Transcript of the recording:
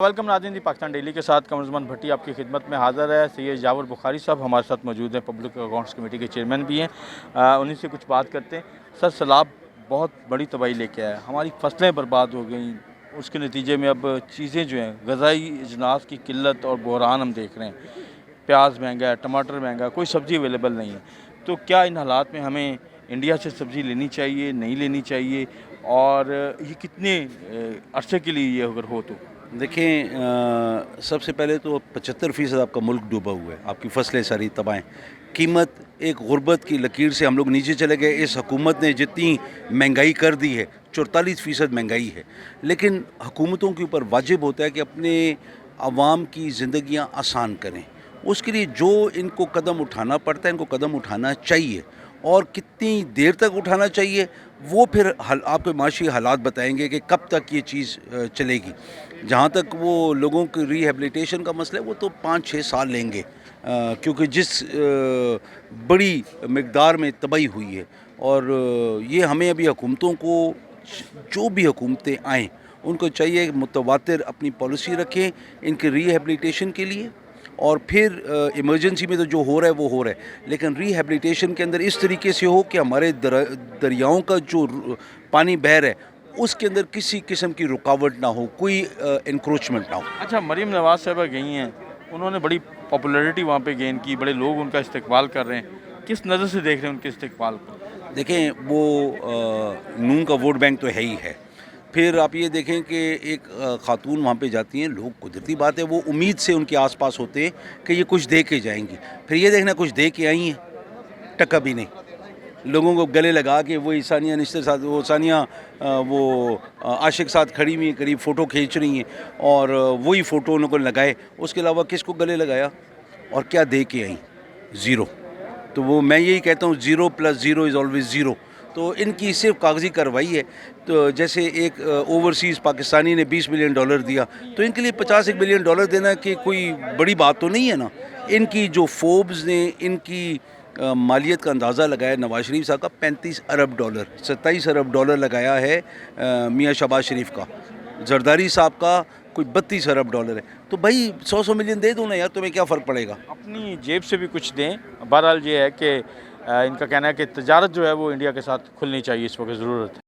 Welcome नाज़रीन जी, Pakistan daily के साथ कमरज़मान भट्टी आपकी खिदमत में हाज़िर है। सैयद जावर बुखारी साहब हमारे साथ मौजूद हैं, पब्लिक अकाउंट्स कमेटी के चेयरमैन भी हैं। उन्हीं से कुछ बात करते हैं। सर, सैलाब बहुत बड़ी तबाही लेके आया, हमारी फसलें बर्बाद हो गई, उसके नतीजे में अब चीज़ें जो हैं ग़िज़ाई अजनास की किल्लत और बहरान हम देख रहे हैं। प्याज महंगा है, टमाटर महंगा है, कोई सब्ज़ी अवेलेबल नहीं है। तो क्या इन हालात में हमें इंडिया से सब्ज़ी लेनी चाहिए, नहीं लेनी चाहिए, और ये कितने अरसे के लिए ये अगर हो तो? देखें, सबसे पहले तो 75% आपका मुल्क डूबा हुआ है, आपकी फसलें सारी तबाह हैं। कीमत एक गुर्बत की लकीर से हम लोग नीचे चले गए। इस हुकूमत ने जितनी महंगाई कर दी है, 44% महंगाई है, लेकिन हुकूमतों के ऊपर वाजिब होता है कि अपने आवाम की ज़िंदगियाँ आसान करें। उसके लिए जो इनको कदम उठाना पड़ता है, इनको कदम उठाना चाहिए, और कितनी देर तक उठाना चाहिए वो फिर आपके माशी हालात बताएंगे कि कब तक ये चीज़ चलेगी। जहाँ तक वो लोगों की रिहेबिलिटेशन का मसला है, वो तो 5-6 साल लेंगे, क्योंकि जिस बड़ी मिक़दार में तबाही हुई है। और ये हमें अभी हुकूमतों को, जो भी हुकूमतें आएँ, उनको चाहिए कि मुतवातिर अपनी पॉलिसी रखें इनके रिहेबिलिटेशन के लिए। और फिर इमरजेंसी में तो जो हो रहा है वो हो रहा है, लेकिन रिहेबिलिटेशन के अंदर इस तरीके से हो कि हमारे दरियाओं का जो पानी बह रहा है उसके अंदर किसी किस्म की रुकावट ना हो, कोई इंक्रोचमेंट ना हो। अच्छा, मरीम नवाज़ साहबा गई हैं, उन्होंने बड़ी पॉपुलैरिटी वहाँ पे गेन की, बड़े लोग उनका इस्तकबाल कर रहे हैं। किस नज़र से देख रहे हैं उनके इस्तकबाल को? देखें, वो नून का वोट बैंक तो है ही है। फिर आप ये देखें कि एक खातून वहाँ पे जाती हैं, लोग कुदरती बात है वो उम्मीद से उनके आसपास होते हैं कि ये कुछ दे के जाएंगी। फिर ये देखना कुछ दे के आई हैं, टका भी नहीं। लोगों को गले लगा के वही सानिया निश्चित साथ, वो सानिया आशिक साथ खड़ी हुई करीब फ़ोटो खींच रही हैं, और वही फ़ोटो उनको लगाए, उसके अलावा किसको गले लगाया और क्या दे के आई? ज़ीरो। तो वो मैं यही कहता हूँ, zero plus zero is always zero. तो इनकी सिर्फ कागज़ी कार्रवाई है। तो जैसे एक ओवरसीज़ पाकिस्तानी ने $20 मिलियन दिया, तो इनके लिए $50 मिलियन देना कि कोई बड़ी बात तो नहीं है ना। इनकी जो फोर्ब्स ने इनकी मालियत का अंदाज़ा लगाया, नवाज शरीफ साहब का $35 अरब, $27 अरब लगाया है मियाँ शहबाज शरीफ का। जरदारी साहब का कोई $32 अरब है। तो भाई 100 मिलियन दे दो ना यार, तुम्हें क्या फ़र्क पड़ेगा? अपनी जेब से भी कुछ दें। बहरहाल ये है कि इनका कहना है कि तजारत जो है वो इंडिया के साथ खुलनी चाहिए, इस वक्त ज़रूरत है।